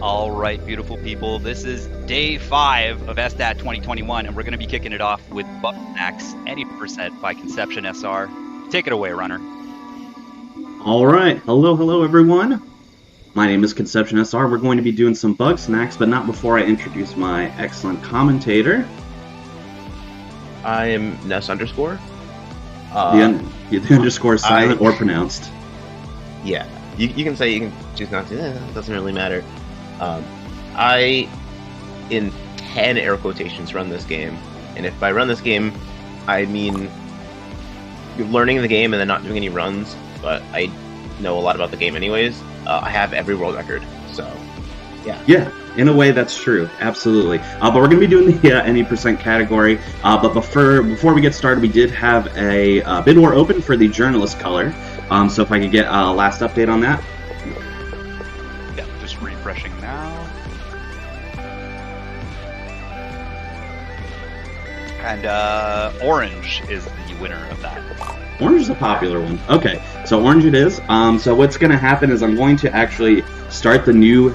Alright, beautiful people, this is day 5 of SDAT 2021, and we're going to be kicking it off with Bugsnax, any percent by Conception SR. Take it away, runner. Alright, hello everyone. My name is Conception SR. We're going to be doing some Bugsnax, but not before I introduce my excellent commentator. I am Ness underscore. The underscore is silent or pronounced. Yeah, you can say, you can choose not to, it doesn't really matter. I, in 10 air quotations, run this game. And if by run this game, I mean you're learning the game and then not doing any runs, but I know a lot about the game anyways. I have every world record, so yeah. Yeah, in a way that's true, absolutely. But we're going to be doing the any percent category. But before we get started, we did have a bid war open for the journalist color. So if I could get a last update on that. Yeah, just refreshing now. And orange is the winner of that. Orange is a popular one. Okay, so orange it is. So what's going to happen is I'm going to actually start the new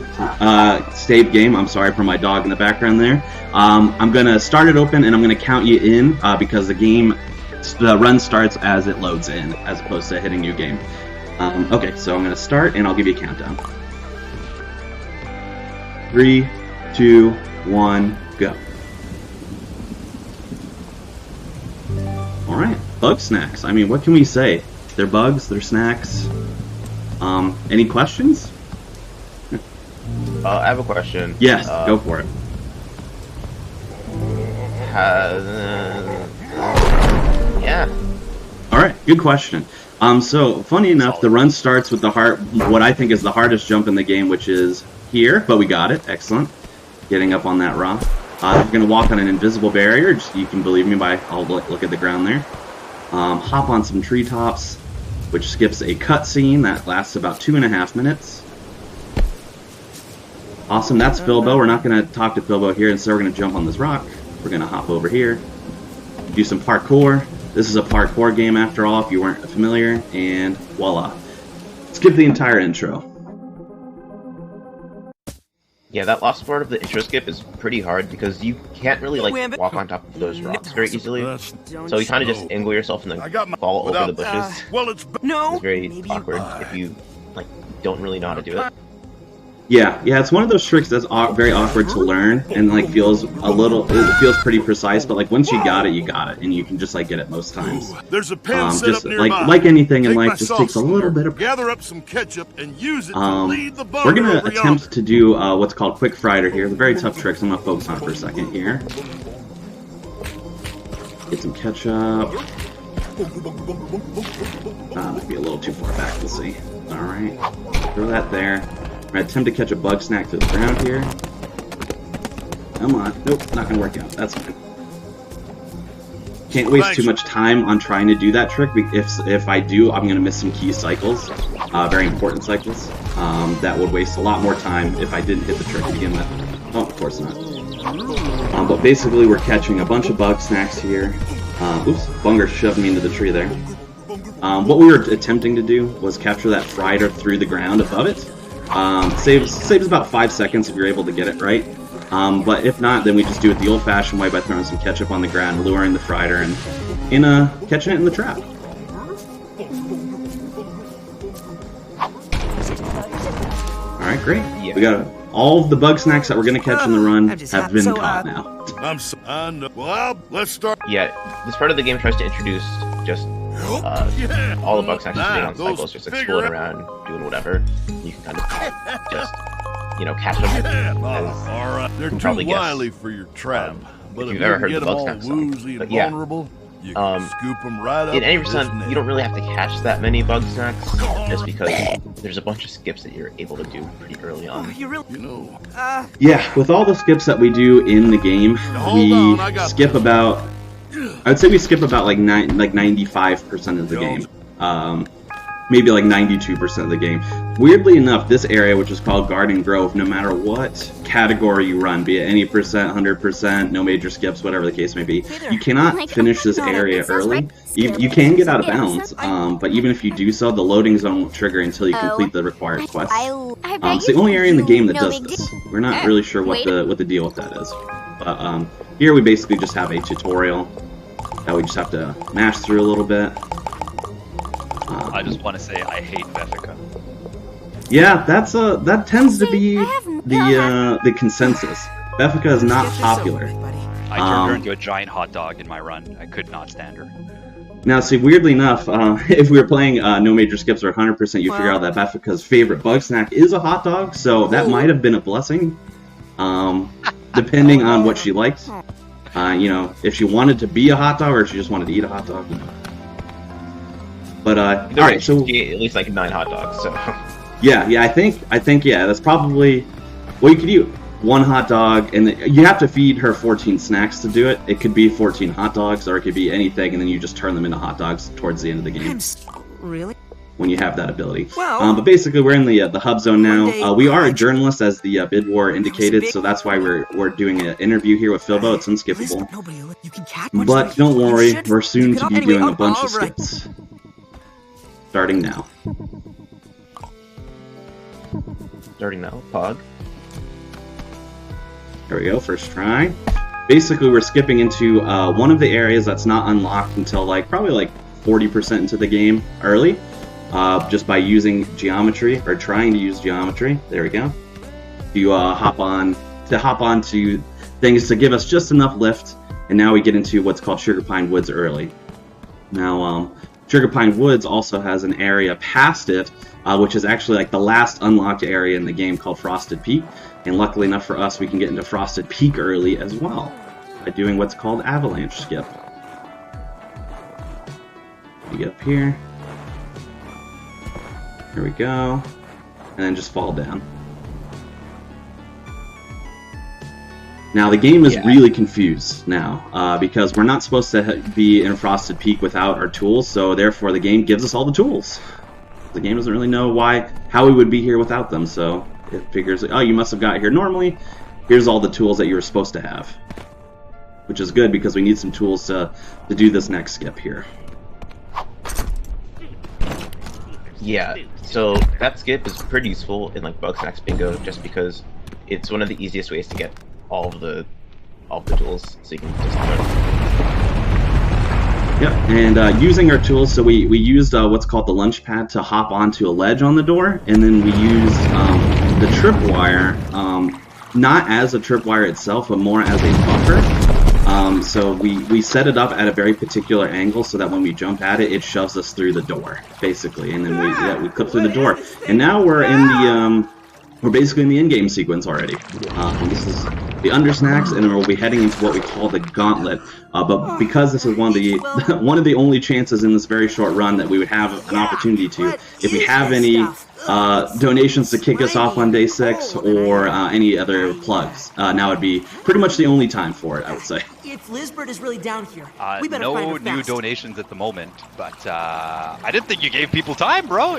save game. I'm sorry for my dog in the background there. I'm going to start it open and I'm going to count you in because the run starts as it loads in, as opposed to hitting new game. Okay, so I'm going to start and I'll give you a countdown. 3, 2, 1, go. Alright, Bugsnax. I mean, what can we say? They're bugs, they're snacks. Any questions? I have a question. Yes, go for it. Yeah. Alright, good question. So, funny enough, the run starts with what I think is the hardest jump in the game, which is here, but we got it. Excellent. Getting up on that rock. We're going to walk on an invisible barrier. You can believe me by I'll look at the ground there. Hop on some treetops, which skips a cutscene that lasts about 2.5 minutes. Awesome, that's Philbo. We're not going to talk to Philbo here, instead we're going to jump on this rock. We're going to hop over here, do some parkour. This is a parkour game after all, if you weren't familiar, and voila. Skip the entire intro. Yeah, that last part of the intro skip is pretty hard because you can't really walk on top of those rocks very easily. So you kind of just angle yourself and then fall over the bushes. It's very awkward if you don't really know how to do it. Yeah, it's one of those tricks that's very awkward to learn and it feels pretty precise, but once you got it, and you can just get it most times. There's a pen set just up nearby. like anything in life, just takes a little bit of gather up some ketchup and use it to lead the boat. We're gonna attempt to do what's called quick frieder here. The very tough tricks. I'm gonna focus on it for a second here. Get some ketchup. Might be a little too far back. We'll see. All right, throw that there. I'm going to attempt to catch a Bugsnax to the ground here. Come on. Nope, not going to work out. That's fine. Can't waste too much time on trying to do that trick. If I do, I'm going to miss some key cycles. Very important cycles. That would waste a lot more time if I didn't hit the trick to begin with. Oh, of course not. But basically, we're catching a bunch of Bugsnax here. Oops, Bunger shoved me into the tree there. What we were attempting to do was capture that frieder through the ground above it. Saves about 5 seconds if you're able to get it right. But if not, then we just do it the old-fashioned way by throwing some ketchup on the ground, luring the frieder, and catching it in the trap. Alright, great. Yeah. We got all of the Bugsnax that we're going to catch in the run have been caught now. Well, let's start. Yeah, this part of the game tries to introduce just all the Bugsnax just being on cycles, just exploring around, doing whatever. You can kind of just, catch them. Alright, they're too wily for your trap. But if you've ever heard the Bugsnax song. But yeah, you can scoop them right up in any percent, you don't really have to catch that many Bugsnax, just because there's a bunch of skips that you're able to do pretty early on. Yeah, with all the skips that we do in the game, we skip about... I would say we skip about 95% of the game. Maybe 92% of the game. weirdly enough, this area, which is called Garden Grove, no matter what category you run, be it any percent, 100%, no major skips, whatever the case may be, you cannot finish this area early. You can get out of bounds, but even if you do so, the loading zone won't trigger until you complete the required quest. It's the only area in the game that does this. We're not really sure what the deal with that is. But here we basically just have a tutorial that we just have to mash through a little bit. I just want to say I hate Vefika. Yeah, that tends to be the consensus. Vefika is not popular. I turned her into a giant hot dog in my run. I could not stand her. Now, see, weirdly enough, if we were playing no major skips or 100%, you figure out that Befika's favorite Bugsnax is a hot dog, so that might have been a blessing, depending on what she liked. You know, if she wanted to be a hot dog or if she just wanted to eat a hot dog. You know. But all right, so at least like 9 hot dogs. So yeah, I think yeah, that's probably well, you could eat 1 hot dog, and you have to feed her 14 snacks to do it. It could be 14 hot dogs, or it could be anything, and then you just turn them into hot dogs towards the end of the game. Really? When you have that ability. Well, but basically, we're in the hub zone now. We are a journalist, as the bid war indicated, so that's why we're doing an interview here with Philbo. It's unskippable. But don't worry, we're soon to be doing a bunch of skips. Starting now. starting now, Pog. There we go, first try. Basically, we're skipping into one of the areas that's not unlocked until probably like 40% into the game early, just by using geometry, or trying to use geometry. There we go. You hop on to things to give us just enough lift, and now we get into what's called Sugar Pine Woods early. Now, Sugar Pine Woods also has an area past it, which is actually like the last unlocked area in the game, called Frosted Peak. And luckily enough for us, we can get into Frosted Peak early as well by doing what's called Avalanche Skip. You get up here. Here we go. And then just fall down. Now, the game is really confused now, because we're not supposed to be in Frosted Peak without our tools, so therefore the game gives us all the tools. The game doesn't really know how we would be here without them, so it figures, oh, you must have got here normally. Here's all the tools that you were supposed to have. Which is good, because we need some tools to do this next skip here. Yeah, so that skip is pretty useful in like Bugsnax Bingo, just because it's one of the easiest ways to get all of the tools, so you can just start. Yep, and using our tools, so we used what's called the lunch pad to hop onto a ledge on the door, and then we used the tripwire, not as a tripwire itself, but more as a buffer. So we set it up at a very particular angle so that when we jump at it, it shoves us through the door, basically, and then we clip through the door. And now we're in the we're basically in the in-game sequence already. This is the Undersnacks, and then we'll be heading into what we call the Gauntlet. But because this is one of the only chances in this very short run that we would have an opportunity to, if we have any donations to kick us off on day 6 or any other plugs, now would be pretty much the only time for it, I would say. If Lizbert is really down here, we better no find her new fast. donations at the moment, but I didn't think you gave people time, bro.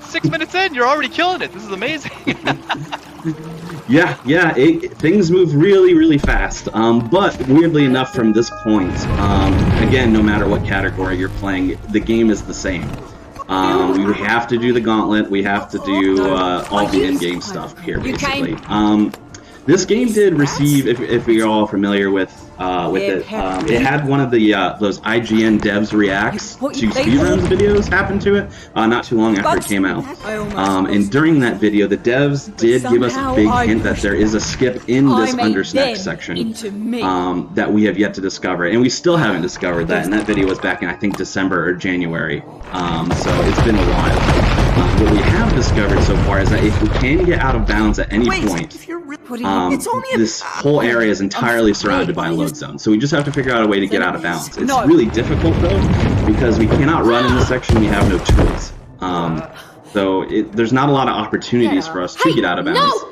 6 minutes in, you're already killing it. This is amazing. Yeah, things move really, really fast. But weirdly enough, from this point, again, no matter what category you're playing, the game is the same. We have to do the Gauntlet. We have to do all the in-game stuff here, basically. This game did receive, if you're all familiar with it, it had one of the those IGN devs reacts to Speedrun videos happen to it not too long after it came out. And during that video, the devs did give us a big hint that there is a skip in this Undersnack section that we have yet to discover, and we still haven't discovered that. And that video was back in, I think, December or January, so it's been a while. What we have discovered so far is that if we can get out of bounds at any point, this whole area is entirely surrounded by a load zone. So we just have to figure out a way to get out of bounds. It's really difficult, though, because we cannot run in this section. We have no tools. So there's not a lot of opportunities for us to get out of bounds.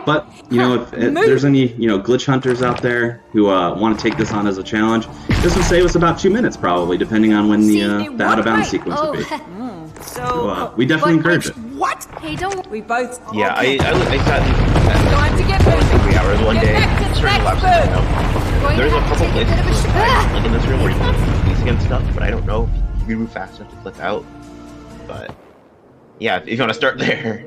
But you know, if there's any glitch hunters out there who want to take this on as a challenge, this would save us about 2 minutes probably, depending on when the out of bounds sequence would be. So we definitely encourage it. What? Hey, don't we both? Yeah, I sat in 3 hours one day, certain laps out. There's a couple places like in this room where you can squeeze against stuff, but I don't know if you can move fast enough to click out. But yeah, if you want to start there.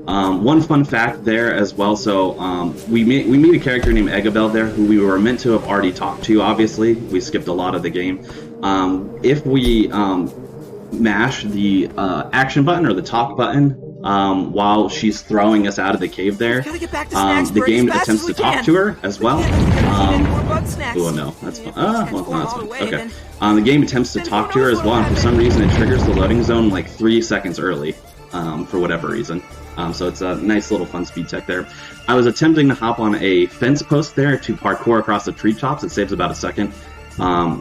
One fun fact there as well. So we meet a character named Egabel there, who we were meant to have already talked to. Obviously, we skipped a lot of the game. If we mash the action button or the talk button while she's throwing us out of the cave there, the game attempts to talk to her as well. Oh no, that's fun. Well, no, that's fun. Okay. The game attempts to talk to her as well, and for some reason it triggers the loading zone like 3 seconds early, for whatever reason. So it's a nice little fun speed tech there. I was attempting to hop on a fence post there to parkour across the treetops. It saves about a second,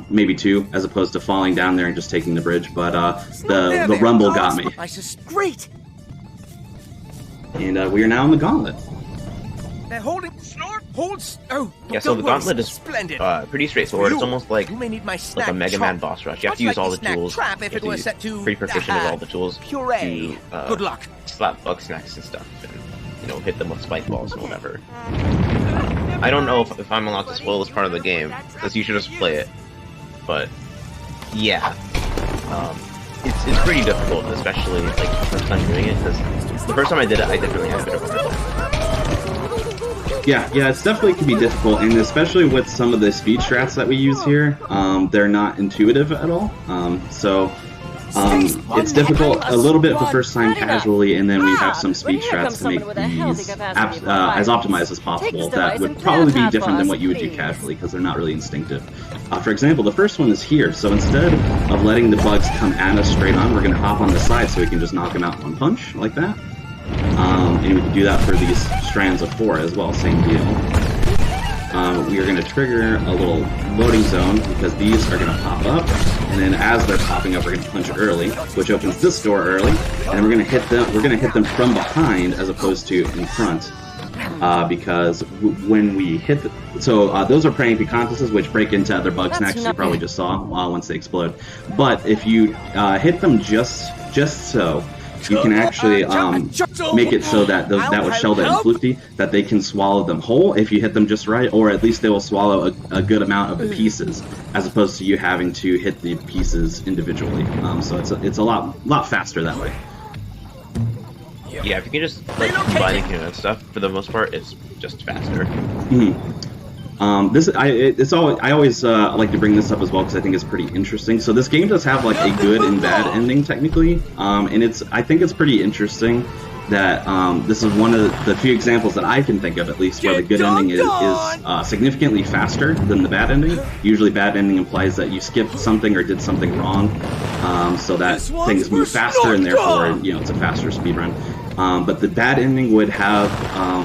maybe 2, as opposed to falling down there and just taking the bridge. But the rumble got me. Great. And we are now in the Gauntlet. They're holding snort. Holds. Oh. Yeah, so the Gauntlet is pretty straightforward. It's almost like a Mega Man boss rush. You have to use all the tools. You have to be pretty proficient with all the tools to good luck. slap Bugsnax and stuff, and hit them with spike balls and whatever. I don't know if I'm allowed to spoil this part of the game, because you should just play it. But yeah, it's pretty difficult, especially like the first time doing it. Because the first time I did it, I definitely had a bit of a hard time. Yeah, it's definitely can be difficult, and especially with some of the speed strats that we use here, they're not intuitive at all. It's difficult a little bit the first time casually, and then we have some speed strats to make these as optimized as possible. That would probably be different than what you would do casually, because they're not really instinctive. For example, the first one is here, so instead of letting the bugs come at us straight on, we're going to hop on the side so we can just knock them out in one punch, like that. And we can do that for these strands of 4 as well, same deal. We are going to trigger a little loading zone, because these are going to pop up, and then as they're popping up, we're going to punch early, which opens this door early, and then we're going to hit them. We're going to hit them from behind as opposed to in front, because when we hit those are praying picantuses, which break into other Bugsnax you probably just saw once they explode. But if you hit them just so, you can actually make it so that that would shell and Floofty, that they can swallow them whole if you hit them just right, or at least they will swallow a good amount of the pieces, as opposed to you having to hit the pieces individually. So it's a lot faster that way. Yeah, if you can just combine and stuff, for the most part, it's just faster. I always like to bring this up as well, because I think it's pretty interesting. So this game does have like a good and bad ending technically, and I think it's pretty interesting that this is one of the few examples that I can think of, at least, where the good ending is significantly faster than the bad ending. Usually bad ending implies that you skipped something or did something wrong, so that things move faster, and therefore it's a faster speedrun. But the bad ending would have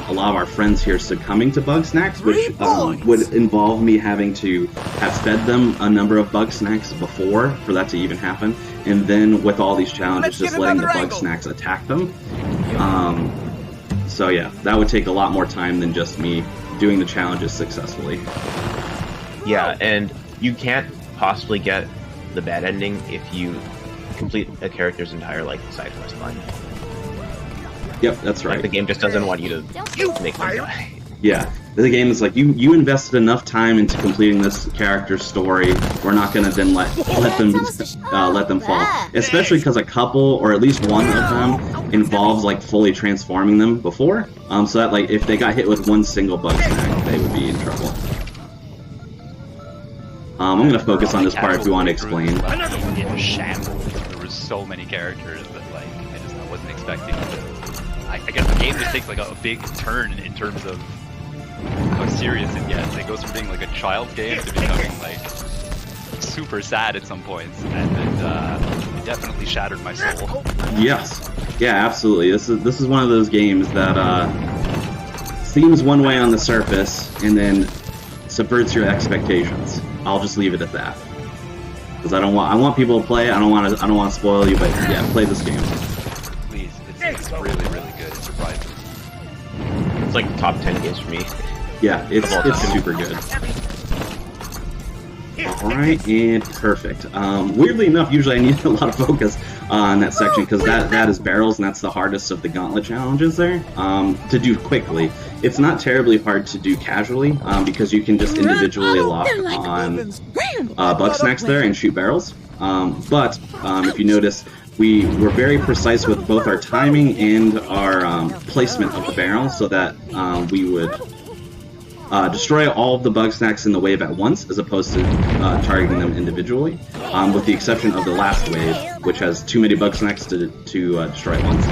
a lot of our friends here succumbing to Bugsnax, which would involve me having to have fed them a number of Bugsnax before for that to even happen, and then with all these challenges, just letting the Bugsnax attack them. So yeah, that would take a lot more time than just me doing the challenges successfully. Yeah, and you can't possibly get the bad ending if you complete a character's entire side quest line. Yep, that's right. Like, the game just doesn't want you to make them die. Yeah, the game is like, you invested enough time into completing this character's story. We're not going to then let them fall. Especially because a couple, or at least one of them, involves fully transforming them before. So that if they got hit with one single Bugsnax, they would be in trouble. I'm going to focus on this part if we want to explain. In shambles. There were so many characters that I wasn't expecting. I guess the game just takes a big turn in terms of how serious it gets. It goes from being a child's game to becoming super sad at some points, and it definitely shattered my soul. Yes, yeah, absolutely. This is one of those games that seems one way on the surface and then subverts your expectations. I'll just leave it at that, because I want people to play it. I don't want to spoil you, but yeah, play this game. Please, it's really, really good. It's like top 10 games for me. Yeah, it's super good. Alright, and perfect. Weirdly enough, usually I need a lot of focus on that section because that is barrels, and that's the hardest of the Gauntlet challenges there to do quickly. It's not terribly hard to do casually because you can just individually lock on Bugsnax there and shoot barrels. But if you notice, we were very precise with both our timing and our placement of the barrel so that we would destroy all of the Bugsnax in the wave at once, as opposed to targeting them individually, with the exception of the last wave, which has too many Bugsnax to destroy at once.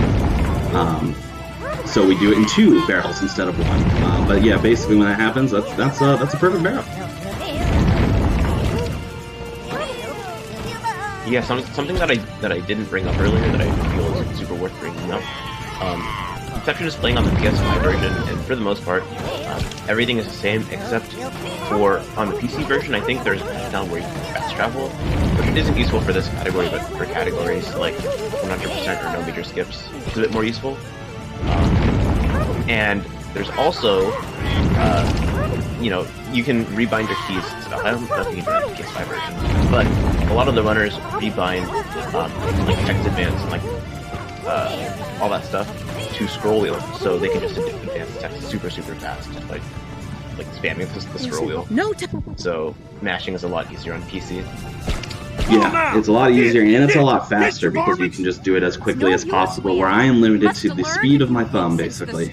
So we do it in 2 barrels instead of 1. But yeah, basically when that happens, that's a perfect barrel. Yeah, something that I didn't bring up earlier that I feel is super worth bringing up. Inception is playing on the PS5 version, and for the most part, everything is the same except for on the PC version. I think there's a down where you can fast travel, which isn't useful for this category, but for categories like 100% or no major skips, it's a bit more useful. And there's also, you know, you can rebind your keys and stuff. I don't know if you can do that in the PS5 version, but a lot of the runners rebind like text advance and like all that stuff to scroll wheel, so they can just advance text super fast, like spamming the scroll wheel. So mashing is a lot easier on PC. Yeah, it's a lot easier and it's a lot faster because you can just do it as quickly as possible, where I am limited to the speed of my thumb, basically.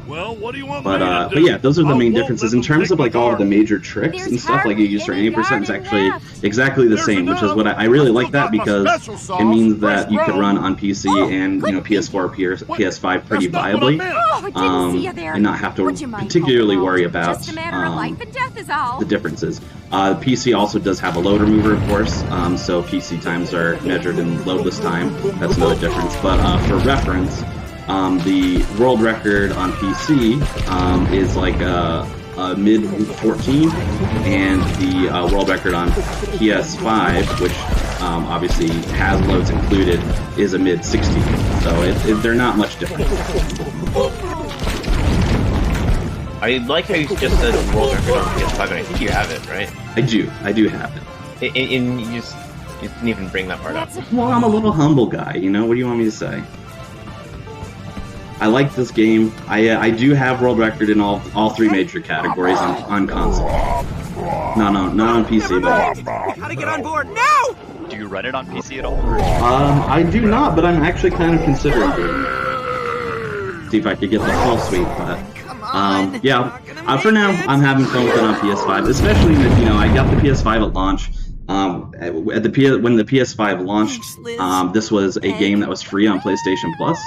Well, what do you want? But yeah, those are the main differences. In terms of like all of the major tricks and stuff like you use for 80%, it's actually exactly the same, which is what I really like that, because it means that you could run on PC and PS4 or PS5 pretty viably, and not have to particularly worry about the differences. PC also does have a load remover, of course, so PC times are measured in loadless time. That's another difference. But for reference, the world record on PC is like a mid 14, and the world record on PS5, which obviously has loads included, is a mid 16. So they're not much different. I like how you just said world record on PS5, and I think you have it, right? I do have it. And you didn't even bring that part up. Well, I'm a little humble guy, you know? What do you want me to say? I like this game. I do have world record in all 3 major categories on console. No, not on PC, but... Gotta get on board now! Do you run it on PC at all? I do not, but I'm actually kind of considering it. See if I could get the full suite, but... yeah, for now, I'm having fun with it on PS5, especially that, you know, I got the PS5 at launch. When the PS5 launched, this was a game that was free on PlayStation Plus.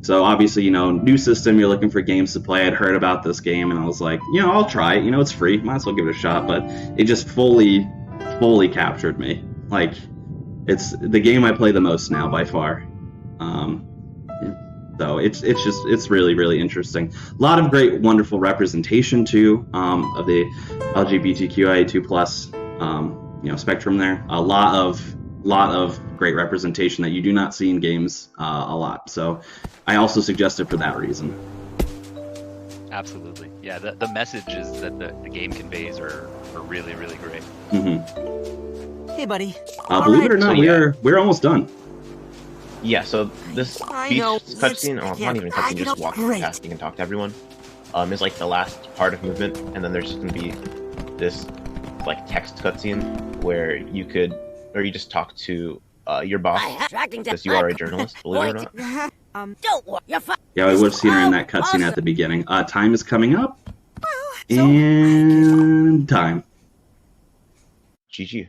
So obviously, you know, new system, you're looking for games to play. I'd heard about this game, and I was like, you know, I'll try it. You know, it's free. Might as well give it a shot. But it just fully captured me. Like, it's the game I play the most now by far. So it's really interesting. A lot of great, wonderful representation too of the LGBTQIA2+ you know, spectrum there. A lot of great representation that you do not see in games a lot. So I also suggest it for that reason. Absolutely, yeah. The messages that the game conveys are really great. Mm-hmm. Hey, buddy. Believe it or not, we're almost done. Yeah, so this speech cutscene, oh, not even cutscene, just walk past, you can talk to everyone, is like the last part of movement, and then there's just gonna be this like text cutscene where you just talk to your boss, because you are a journalist, believe it or not. Yeah, I would have seen her in that cutscene at the beginning. Time is coming up, and time. GG.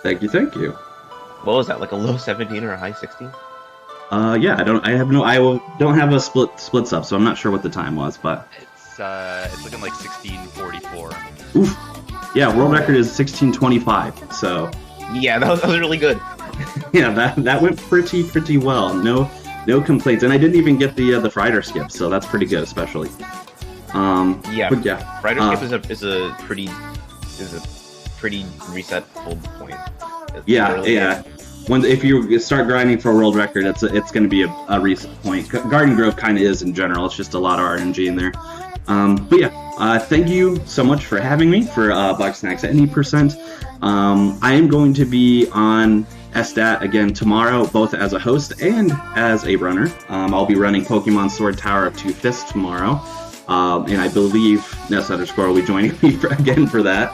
Thank you. What was that, like a low 17 or a high 16? Yeah, I don't have a splits up, so I'm not sure what the time was, but it's looking like 16:44. Oof. Yeah, world record is 16:25. So yeah, that was really good. Yeah, that went pretty well. No complaints, and I didn't even get the Frieder skip, so that's pretty good, especially. Yeah, but yeah, Frieder skip is a pretty reset hold point. Yeah. if you start grinding for a world record, it's going to be a recent point. Garden Grove kind of is in general. It's just a lot of RNG in there. But yeah, thank you so much for having me for Bugsnax at any percent. I am going to be on SDAT again tomorrow, both as a host and as a runner. I'll be running Pokemon Sword Tower of Two Fists tomorrow, and I believe Ness _ will be joining me again for that.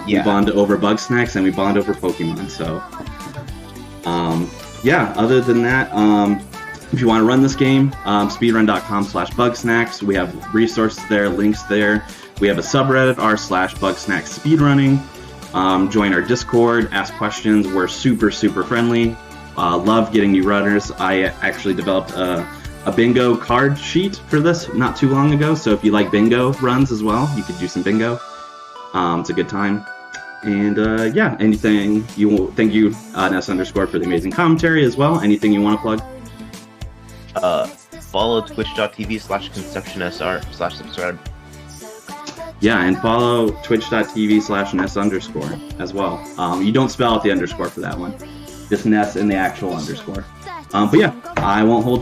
We bond over Bugsnax and we bond over Pokemon. So, yeah. Other than that, if you want to run this game, speedrun.com/Bugsnax. We have resources there, links there. We have a subreddit r/Bugsnax speedrunning. Join our Discord, ask questions. We're super friendly. Love getting new runners. I actually developed a bingo card sheet for this not too long ago. So if you like bingo runs as well, you could do some bingo. It's a good time. And yeah, anything you thank you Ness _ for the amazing commentary as well. Anything you want to plug? Follow twitch.tv/ConceptionSR/subscribe. Yeah, and follow twitch.tv/Ness_ as well. You don't spell out the underscore for that one. Just Ness in the actual underscore. But yeah, I won't hold